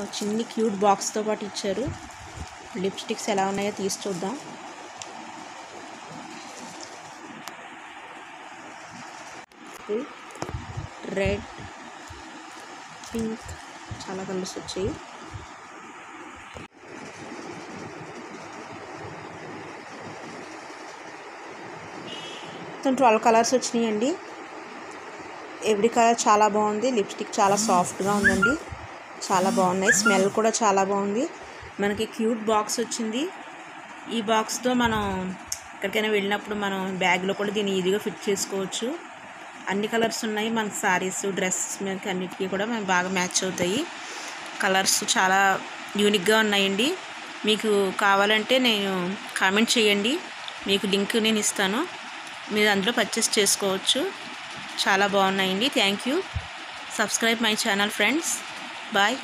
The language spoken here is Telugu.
ఒక చిన్ని క్యూట్ బాక్స్తో పాటు ఇచ్చారు. లిప్స్టిక్స్ ఎలా ఉన్నాయో తీసి చూద్దాం. రెడ్, పింక్ చాలా కలర్స్ వచ్చాయి. మొత్తం 12 కలర్స్ వచ్చినాయండి. ఎవ్రీ కలర్ చాలా బాగుంది. లిప్స్టిక్ చాలా సాఫ్ట్గా ఉందండి. చాలా బాగున్నాయి. స్మెల్ కూడా చాలా బాగుంది. మనకి క్యూట్ బాక్స్ వచ్చింది. ఈ బాక్స్తో మనం ఎక్కడికైనా వెళ్ళినప్పుడు మనం బ్యాగ్లో కూడా దీన్ని ఈజీగా ఫిట్ చేసుకోవచ్చు. అన్ని కలర్స్ ఉన్నాయి. మన శారీస్, డ్రెస్సెస్ మీదకి అన్నిటికీ కూడా మనం బాగా మ్యాచ్ అవుతాయి. కలర్స్ చాలా యూనిక్గా ఉన్నాయండి. మీకు కావాలంటే నేను కామెంట్ చేయండి, మీకు లింక్ నేను ఇస్తాను. మీరు అందులో పర్చేస్ చేసుకోవచ్చు. చాలా బాగున్నాయండి. Thank you. Subscribe my channel friends. Bye.